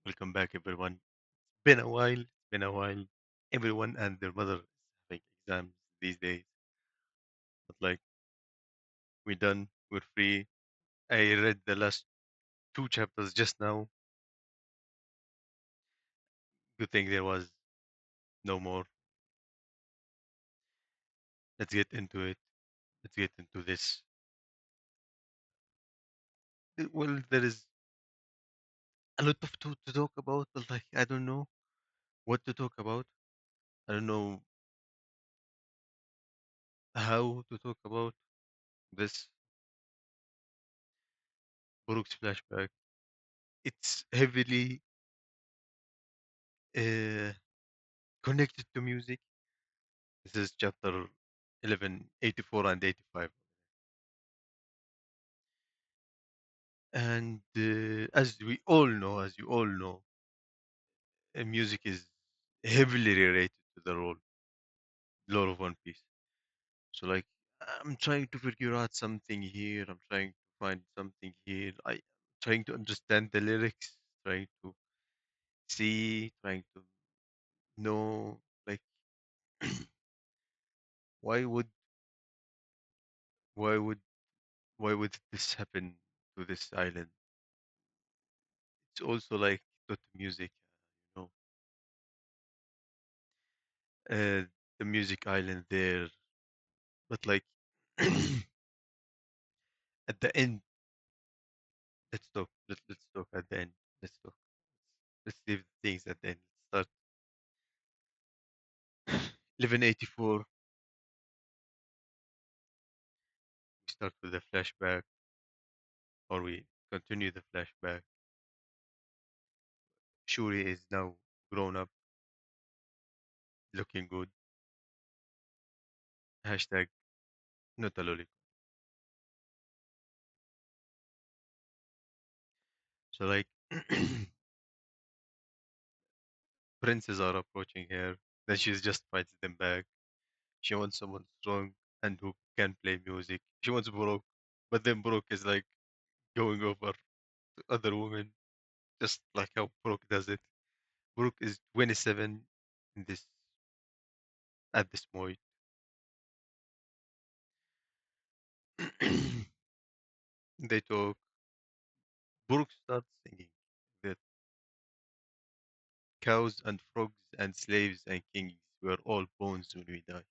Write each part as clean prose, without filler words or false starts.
Welcome back, everyone. Been a while. It's been a while. Everyone and their mother is having exams these days. But we're done. We're free. I read the last two chapters just now. Good thing there was no more. Let's get into it. Let's get into this. Well, there is a lot of to talk about, but I don't know what to talk about. I don't know how to talk about this Brooks flashback. It's heavily uh, connected to music. This is chapter 11, 84 and 85. And as we all know, as you all know, music is heavily related to the lore of One Piece. So, I'm trying to figure out something here. I'm trying to find something here. I trying to understand the lyrics, trying to see, trying to know, like, why would, why would, why would this happen to this island? It's also like to music, you know, the music island there. But at the end, let's talk. Let's talk at the end. Let's talk. Let's leave things at the end. Let's start 1184. We start with the flashback, or we continue the flashback. Shuri is now grown up, looking good. Hashtag not a lollipop. So princes are approaching her. Then she just fights them back. She wants someone strong and who can play music. She wants Brooke, but then Brooke is like going over to other women, just like how Brooke does it. Brooke is 27 in this at this point. They talk. Brooke starts singing that cows and frogs and slaves and kings were all bones when we die.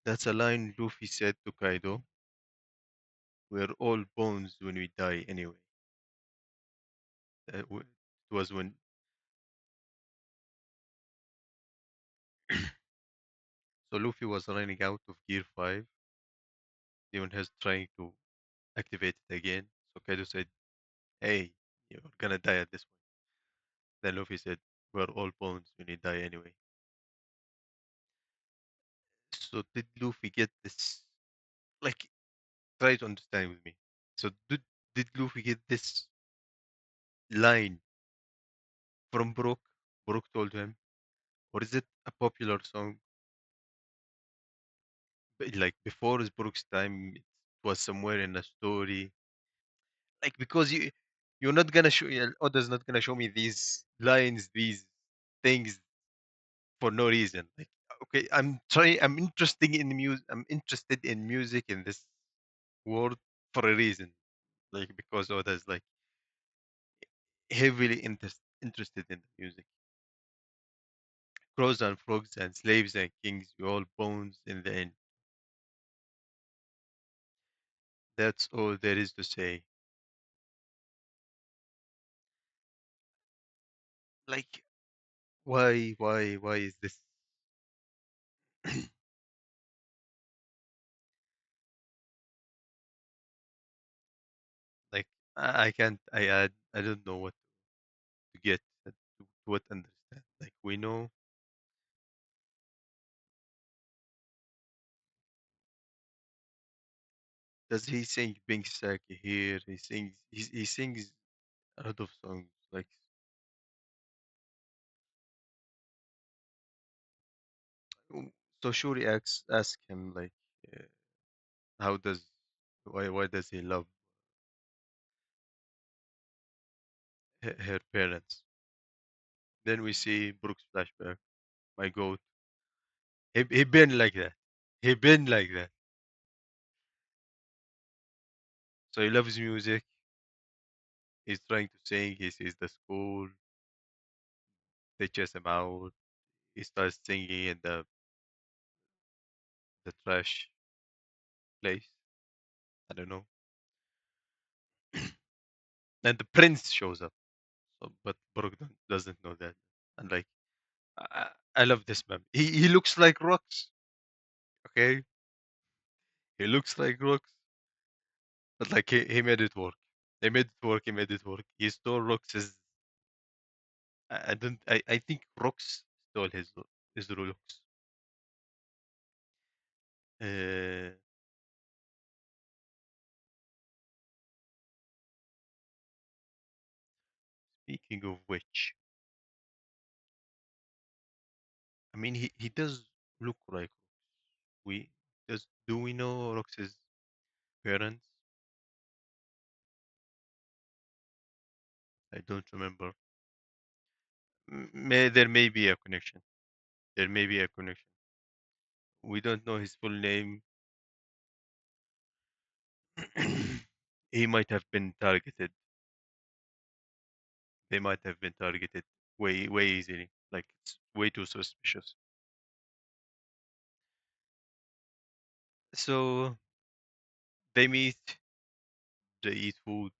That's a line Luffy said to Kaido. We're all bones when we die anyway. It was when so Luffy was running out of Gear 5. Demon has trying to activate it again. So Kaido said, "Hey, you're gonna die at this point." Then Luffy said, "We're all bones when we die anyway." So did Luffy get this? Like, try to understand with me. So did Luffy get this line from Brook? Brook told him, or is it a popular song? Like before his Brook's time, it was somewhere in a story. Like because you're not gonna show Oda's not gonna show me these lines, these things for no reason. Like okay, I'm interested in music. I'm interested in music in this world for a reason. Like because Oda's like heavily interested in the music. Crows and frogs and slaves and kings, we all bones in the end. That's all there is to say. Like, why is this? Like, I can't, I don't know what to get, to what understand. Like, we know, does he sing Pink Saki here? He sings a lot of songs. Like, um, so Shuri ask him, like, uh, how does, why does he love her parents. Then we see Brooks flashback. My goat. He been like that. He been like that. So he loves music. He's trying to sing. He sees the school. They chase him out. He starts singing in the trash place. I don't know. And the prince shows up. So, but Brooke doesn't know that. And like, I love this man. He looks like rocks. Okay, he looks like rocks. But like he made it work. He made it work. He made it work. He stole Rox's. I don't. I think Rox stole his Rolex. Uh, Speaking of which, I mean he does look like we does. Do we know Rox's parents? I don't remember. There may be a connection. There may be a connection. We don't know his full name. He might have been targeted. They might have been targeted way easily. Like it's way too suspicious. So they meet. They eat food.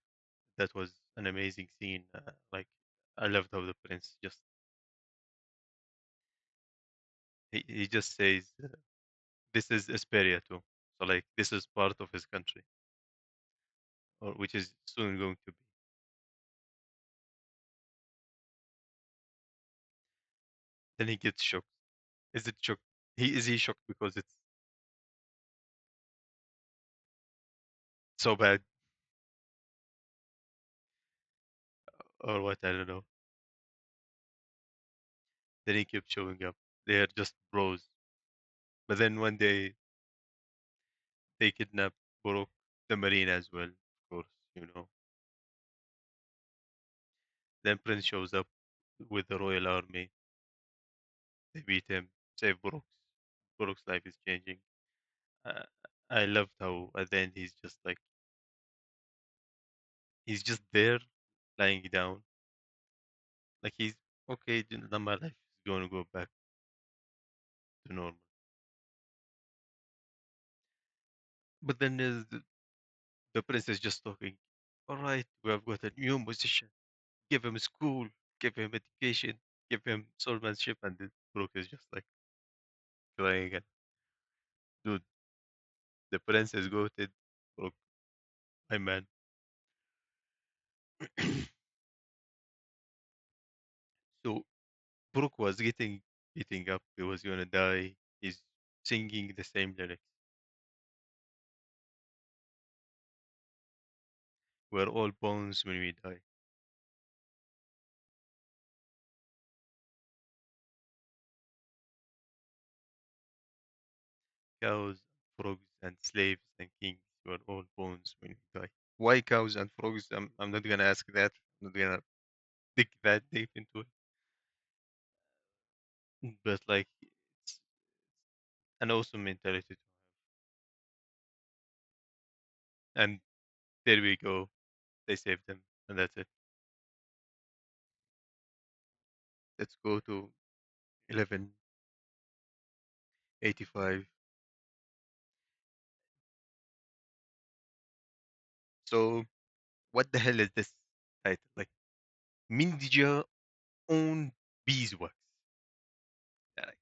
That was an amazing scene. Like I loved how the prince just he just says this is Esperia too. So like this is part of his country, or which is soon going to be. Then he gets shocked. Is it shocked? He shocked because it's so bad or what? I don't know. Then he kept showing up. They are just bros. But then one day they kidnap Borok, the marine as well, of course, you know. Then Prince shows up with the royal army. They beat him, save Borok. Borok's life is changing. Uh, I loved how at the end he's just there, lying down, like he's okay. Then my life is going to go back to normal. But then the prince is just talking. All right, we have got a new musician. Give him school, give him education, give him swordsmanship, and the Brooke is just like crying. And dude, the prince is goated. Brooke, my man. So Brooke was getting up. He was gonna die. He's singing the same lyrics. We're all bones when we die. Cows, frogs, and slaves and kings were all bones when we die. Why cows and frogs? I'm not gonna ask that. I'm not gonna dig that deep into it. But like, it's an awesome mentality to have. And there we go. They saved them, and that's it. Let's go to 1185. So, what the hell is this title? Like, Mindija own beeswax.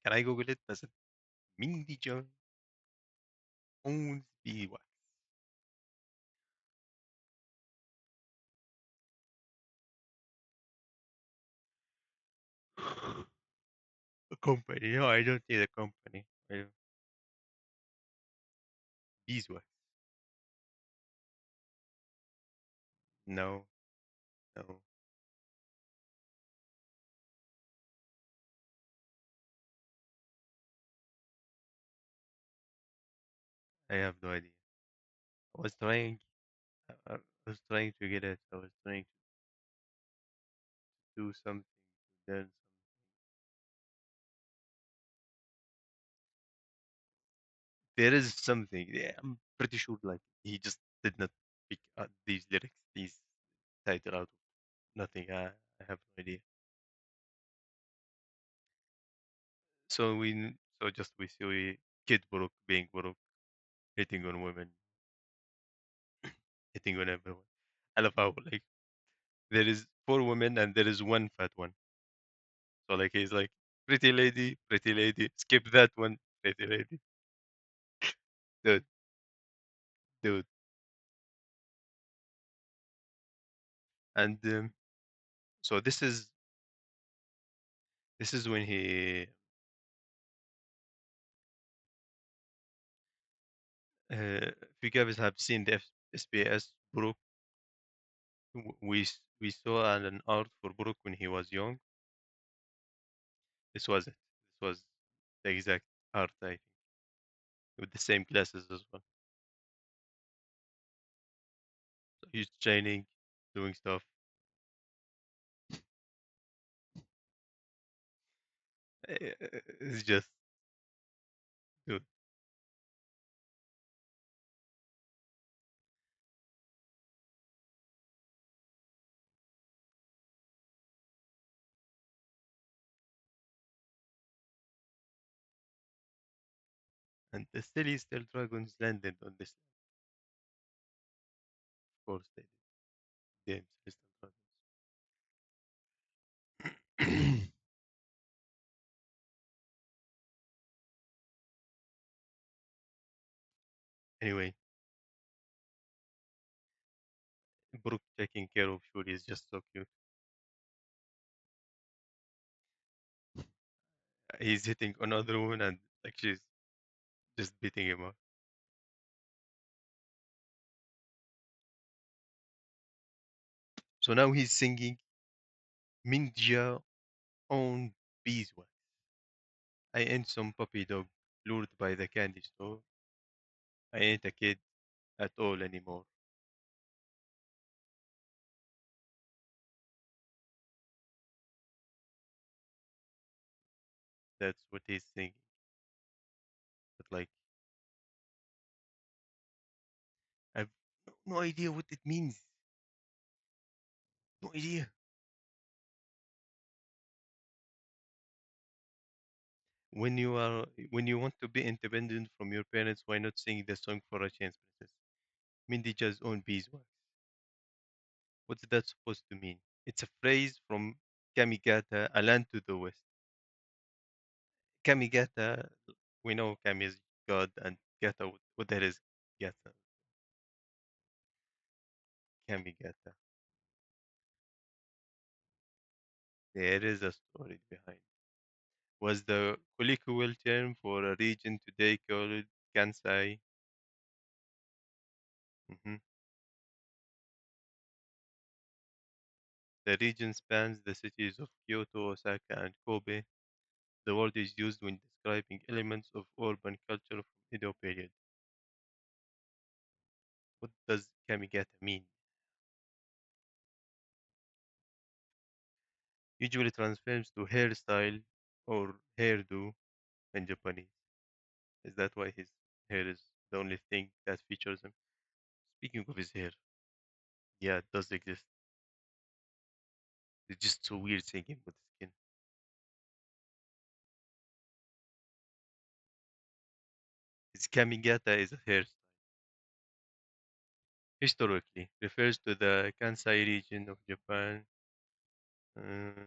Can I Google it? Does it Mindija owns beeswax? A company? No, I don't need a company. Beeswax? No, no, I have no idea. I was trying. I was trying to get it. I was trying. do something, to learn something. There is something. Yeah, I'm pretty sure. Like he just did not pick out these lyrics, these title out of nothing. I have no idea. So just we see Kid Brook being Brook, hitting on women, hitting on everyone. I love how like there is four women and there is one fat one. So like he's like pretty lady, skip that one, pretty lady, dude, dude. And so this is when if you guys have seen the SBS Brook, we saw an art for Brook when he was young. This was it. This was the exact art, I think, with the same glasses as well. So he's training, doing stuff. It's just dude. And the still dragons landed on this. Of course they did. Damn, Celestial dragons. Anyway, Brook taking care of Shuri is just so cute. He's hitting another woman and like she's just beating him up. So now he's singing Minja on beeswax. I ain't some puppy dog lured by the candy store. I ain't a kid at all anymore. That's what he's singing. But like, I've no idea what it means. No idea. When you want to be independent from your parents, why not sing the song for a chance, princess? Mindy just own beeswax. What's that supposed to mean? It's a phrase from Kamigata, a land to the west. Kamigata, we know Kami is God, and Gata, what that is, Gata, Kamigata. There is a story behind. Was the colloquial term for a region today called Kansai. Mhm. The region spans the cities of Kyoto, Osaka, and Kobe. The word is used when describing elements of urban culture from Edo period. What does Kamigata mean? Usually transforms to hairstyle or hairdo in Japanese. Is that why his hair is the only thing that features him? Speaking of his hair, yeah, it does exist. It's just so weird seeing him with skin. His Kamigata is a hairstyle. Historically, refers to the Kansai region of Japan. Uh,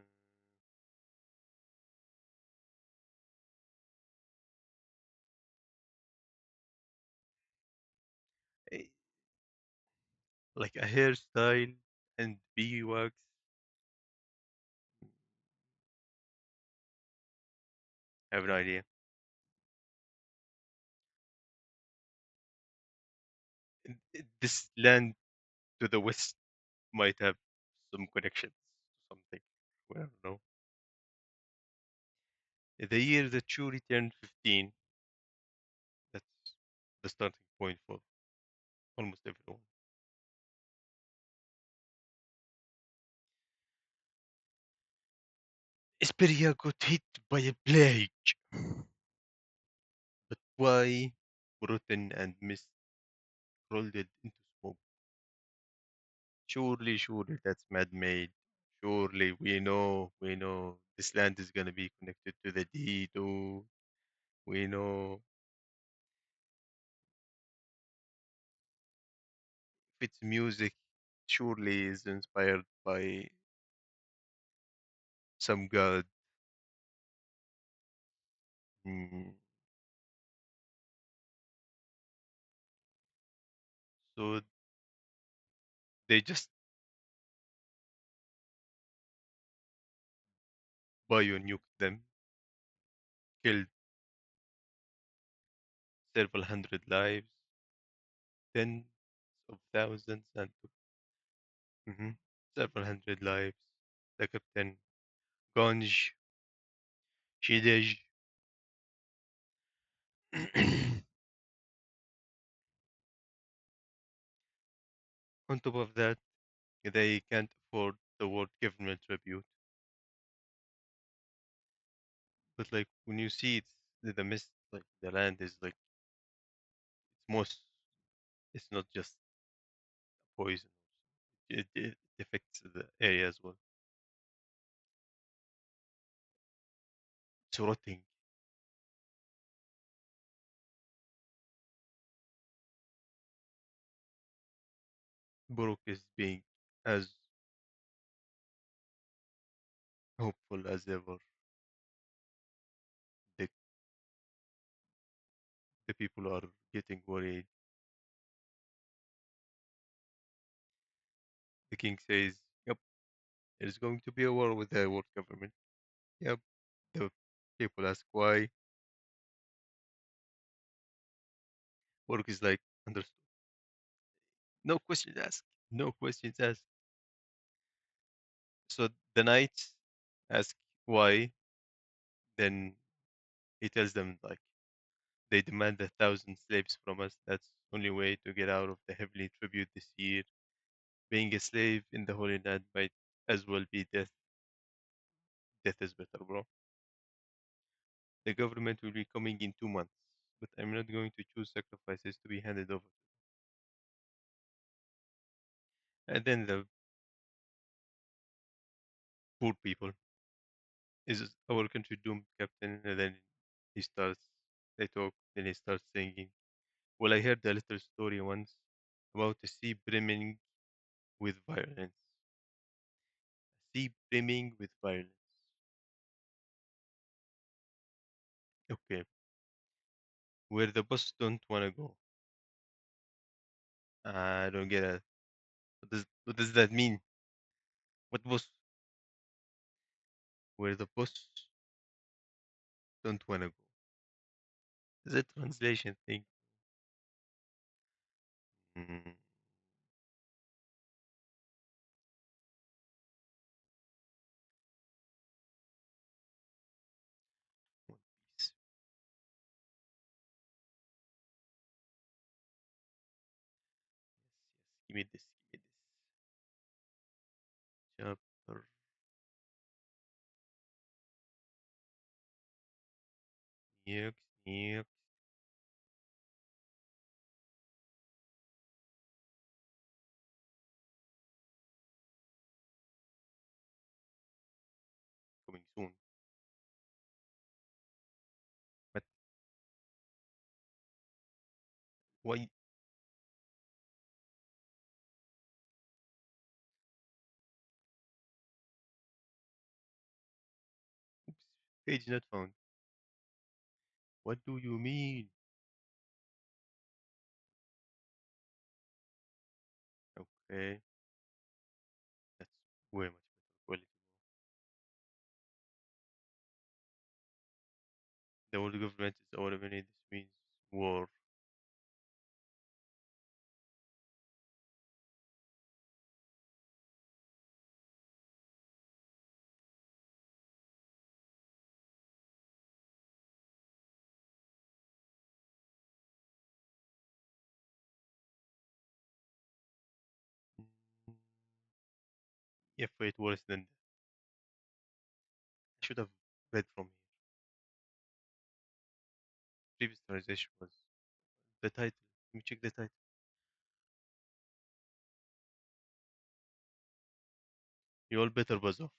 eh, like a hairstyle and beeswax. I have no idea. This land to the west might have some connections to something. We don't know. The year that Shuri turned 15, that's the starting point for almost everyone. Esperia got hit by a plague, but why rotten and mist rolled it into smoke? Surely that's man-made. Surely we know this land is gonna be connected to the Dido. We know if it's music, surely is inspired by some god. Mm. So they just bio-nuked them, killed several hundred lives, tens of thousands, and mhm, several hundred lives. The captain, Ganj, Shidej. On top of that, they can't afford the world government tribute. But like when you see it, the mist, like the land is like it's most. It's not just poison. It affects the area as well. It's rotting. Buruk is being as hopeful as ever. The, the people are getting worried. The king says, "Yep, there's going to be a war with the world government." Yep. The people ask why. Buruk is like, understood. No questions asked. No questions asked. So the knights ask why. Then he tells them like they demand 1,000 slaves from us. That's only way to get out of the heavily tribute this year. Being a slave in the Holy Land might as well be death. Death is better, bro. The government will be coming in 2 months, but I'm not going to choose sacrifices to be handed over. And then the poor people is our country doomed, Captain. And then he starts, they talk, then he starts singing. Well, I heard a little story once about a sea brimming with violence. Sea brimming with violence. Okay, where the bus don't wanna go. I don't get it. What does that mean? What bus? Where the bus don't wanna go. Is it translation thing? Mm, One Piece. Yes, yes. Give me this. Give me this. Chapter. Yep. Yep. Coming soon. But why? Oops. Page not found. What do you mean? Okay. That's way much better quality. The world government is our enemy. This means war. Mm, If it worse than should have read from here. Previous translation was the title. Let me check the title. You all better buzz off.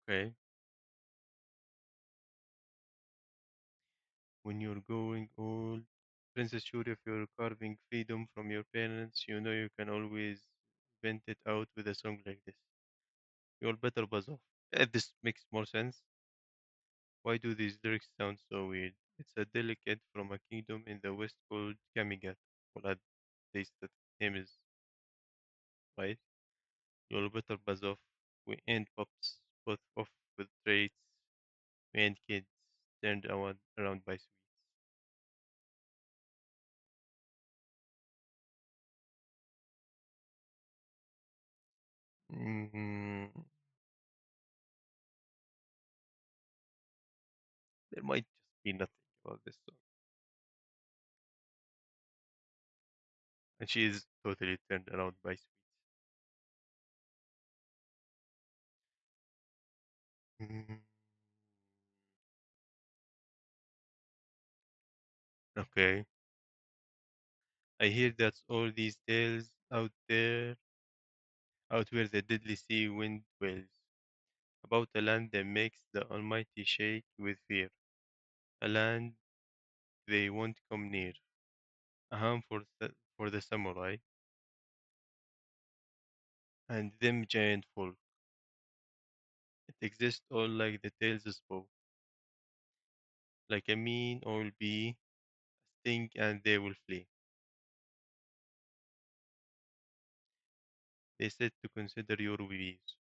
Okay. When you're going old, Princess Shuri, if you're carving freedom from your parents, you know you can always vent it out with a song like this. You all better buzz off. This makes more sense. Why do these lyrics sound so weird? It's a delicate from a kingdom in the west called Kamigat. Well, at least the name is right. You all better buzz off. We ain't pups, both off with traits. We ain't kids, turned around by sweets. Mm, there might just be nothing about this song. And she is totally turned around by sweets. Mm, okay. I hear that's all these tales out there, out where the deadly sea wind wails, about a land that makes the Almighty shake with fear, a land they won't come near, a home for the samurai and them giant folk. It exists all like the tales spoke, like a mean old bee, sting and they will flee. They said to consider your views,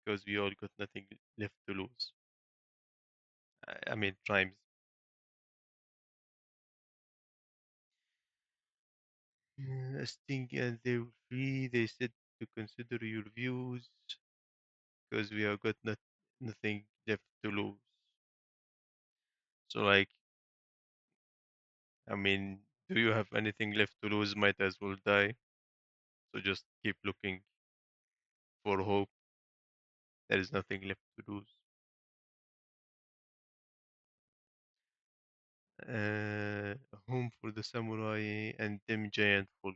because we all got nothing left to lose. I mean, rhymes. Sting and they will flee. They said to consider your views, because we have got nothing left to lose. So, like, I mean, do you have anything left to lose? Might as well die. So just keep looking for hope. There is nothing left to lose. Home for the samurai and them giant folk.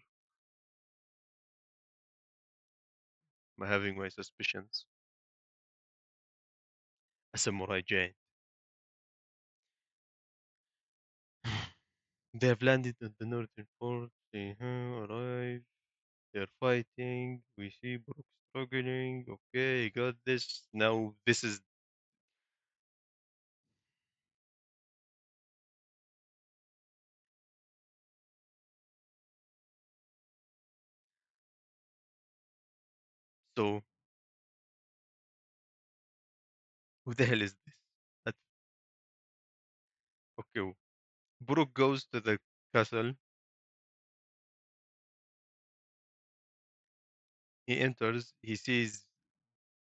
I'm having my suspicions. A samurai giant. They have landed on the northern port. They have arrived. They're fighting. We see Brook struggling. Okay, got this. Now this is so. Who the hell is this? That- Okay, Brook goes to the castle. He enters. He sees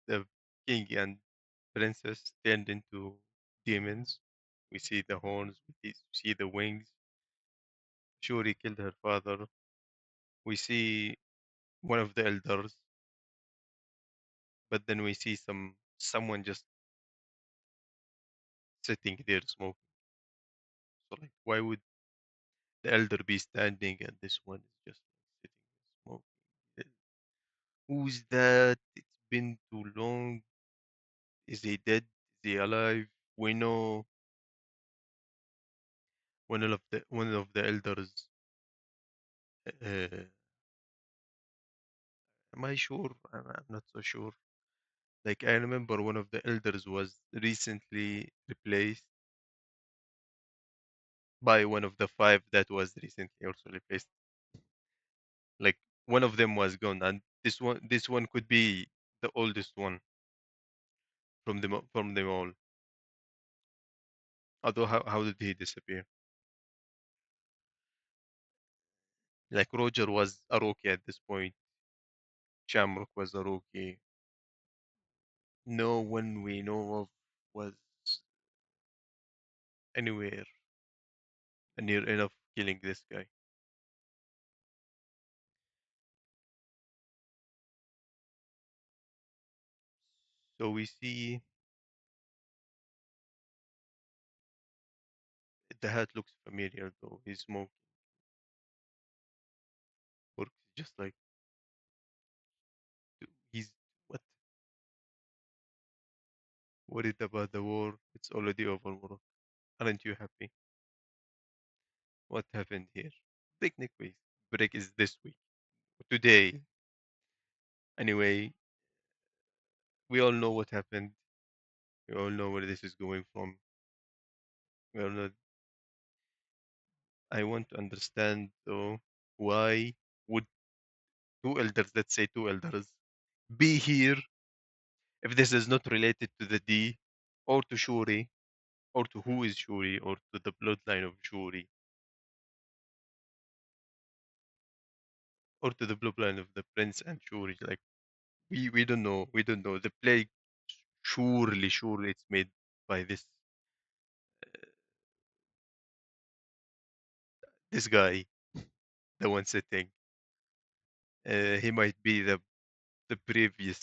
the king and princess turned into demons. We see the horns. We see the wings. Shuri killed her father. We see one of the elders, but then we see someone just sitting there smoking. So like, why would the elder be standing and this one is just sitting there smoking? Who's that? It's been too long. Is he dead? Is he alive? We know one of the elders. Am I sure? I'm not so sure. Like I remember one of the elders was recently replaced by one of the five that was recently also replaced. Like one of them was gone, and this one could be the oldest one from them all. Although how did he disappear? Like Roger was a rookie at this point. Shamrock was a rookie. No one we know of was anywhere near enough killing this guy. So we see the hat looks familiar though. He's smoking. Works just like he's what worried about the war. It's already over, Morok. Aren't you happy? What happened here? Picnic week. Break is this week. Today. Anyway, we all know what happened. We all know where this is going from. We all know. I want to understand though why would two elders, let's say two elders, be here if this is not related to the D or to Shuri or to who is Shuri or to the bloodline of Shuri or to the bloodline of the prince and Shuri. Like we don't know. We don't know. The plague surely it's made by this guy, the one sitting. He might be the previous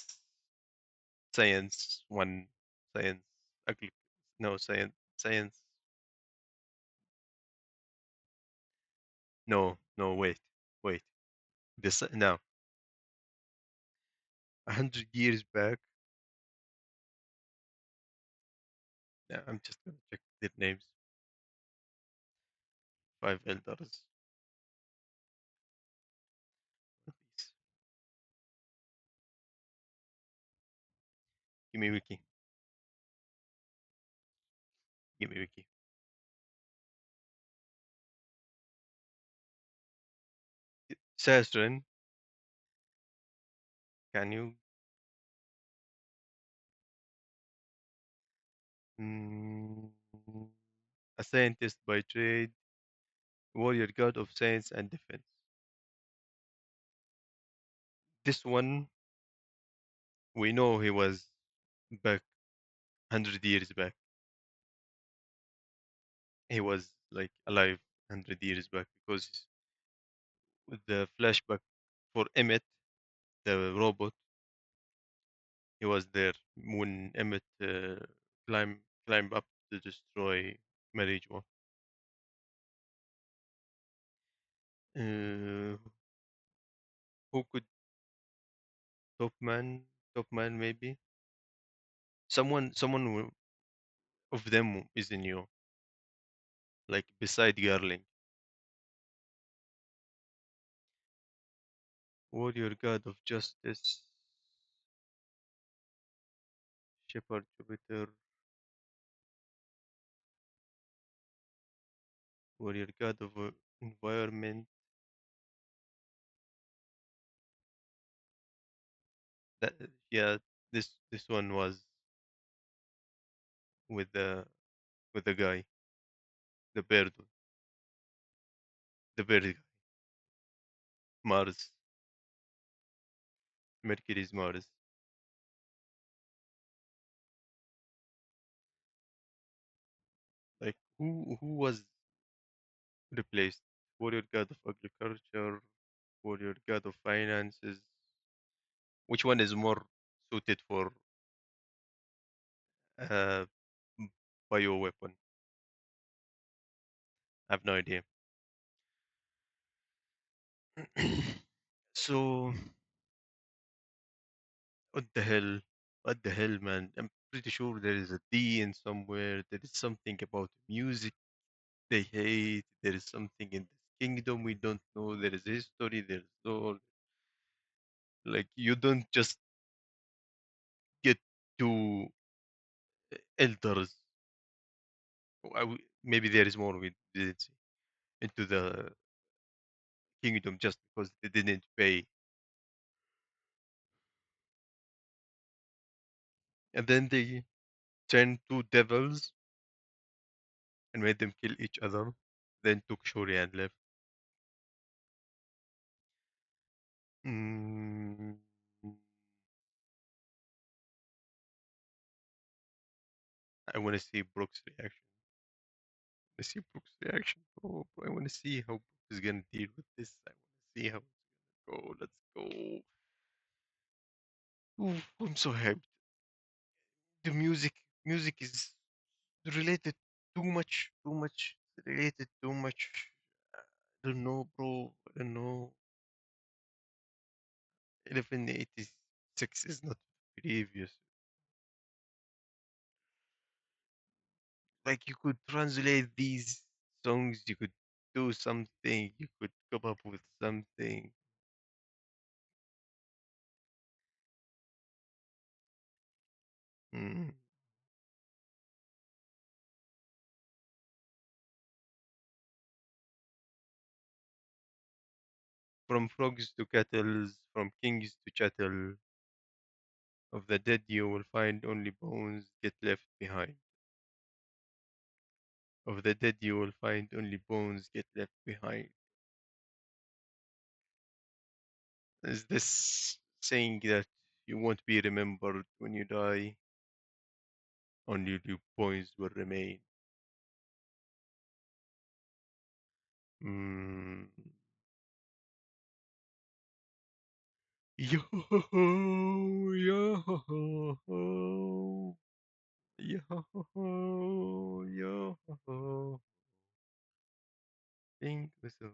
science one, science ugly, no science. No, wait. This now 100 years back. I'm just gonna check their names. Five elders. Please give me wiki. Give me wiki. Sastran, can you? Mm, a scientist by trade, warrior god of science and defense. This one, we know he was back 100 years back. He was like alive 100 years back because with the flashback for Emmett, the robot, he was there when Emmett climbed up to destroy Marijuana. Uh, who could top man maybe someone of them is in you like beside Garling. Warrior god of justice, shepherd Jupiter, warrior god of environment. That yeah, this one was with the guy, the bird, the bird guy, Mars, Mercury's Mars. Like who was replaced? Warrior god of agriculture, warrior god of finances. Which one is more suited for uh bio weapon? I have no idea. So what the hell? What the hell, man? I'm pretty sure there is a D in somewhere. There is something about music they hate. There is something in this kingdom we don't know. There is history. There's all like you don't just get to elders. Maybe there is more we didn't see into the kingdom just because they didn't pay, and then they turned to devils and made them kill each other. Then took Shuri and left. Mm, I want to see Brooks' reaction. I see Brooks' reaction. Oh, I want to see how Brooks is gonna deal with this. I want to see how it's gonna go. Let's go. Ooh, I'm so hyped. The music is related too much related too much. I don't know, bro. I don't know. 1186 is not previous. Like you could translate these songs, you could do something, you could come up with something. Mm. From frogs to kettles, from kings to chattel, of the dead you will find only bones get left behind. Of the dead you will find only bones get left behind. Is this saying that you won't be remembered when you die? Only your bones will remain. Mm. Yo ho ho, yo ho ho ho, yo ho ho, yo ho ho. Think so.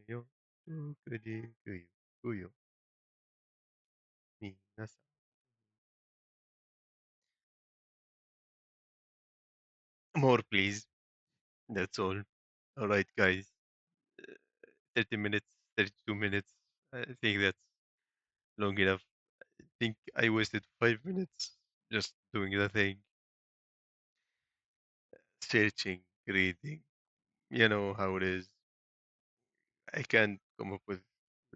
Yo, kuyo, minasan. More, please. That's all. All right, guys. Uh, 30 minutes, 32 minutes. I think that's long enough. I think I wasted 5 minutes just doing the thing, searching, reading. You know how it is. I can't come up with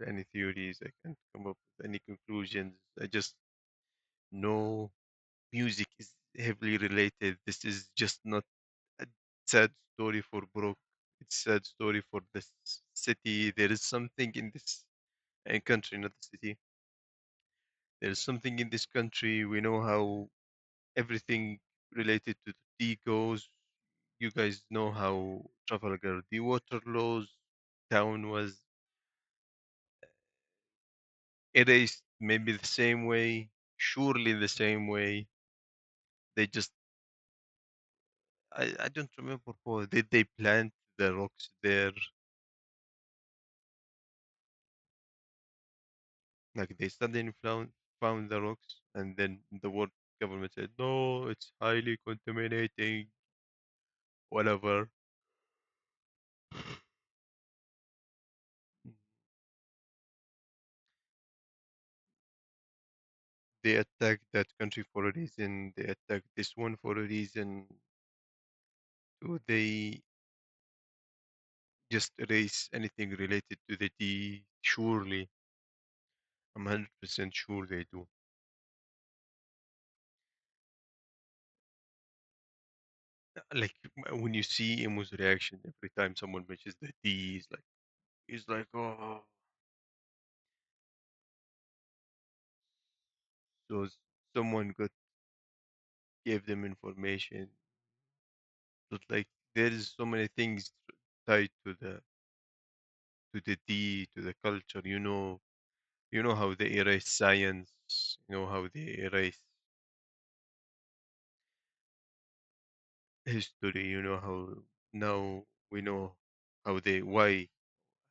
any theories. I can't come up with any conclusions. I just know music is heavily related. This is just not a sad story for Brook. It's sad story for this city. There is something in this country, not the city. There is something in this country. We know how everything related to the tea goes. You guys know how Trafalgar the Waterloo's town was erased, maybe the same way, surely the same way. They just, I don't remember, Paul. Did they plant the rocks there? Like they suddenly found the rocks, and then the world government said, no, it's highly contaminating, whatever. They attacked that country for a reason. They attacked this one for a reason. So they just erase anything related to the tea. Surely, I'm 100% sure they do. Like when you see Emo's reaction every time someone mentions the D, he's like, oh, so someone got gave them information. But like there is so many things tied to the D, to the culture. You know how they erase science. You know how they erase history. You know how now we know how they why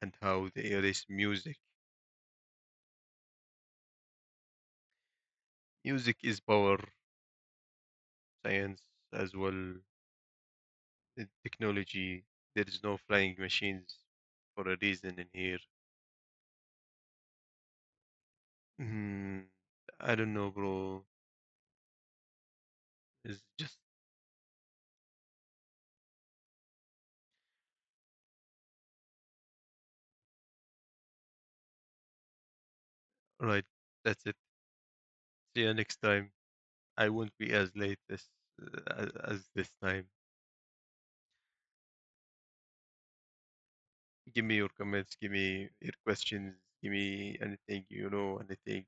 and how they erase music. Music is power, science as well, technology. There is no flying machines for a reason in here. Mm, I don't know, bro. It's just right. That's it. See you next time. I won't be as late as this time. Give me your comments. Give me your questions. Give me anything you know, anything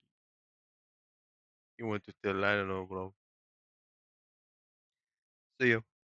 you want to tell. I don't know, bro. See you.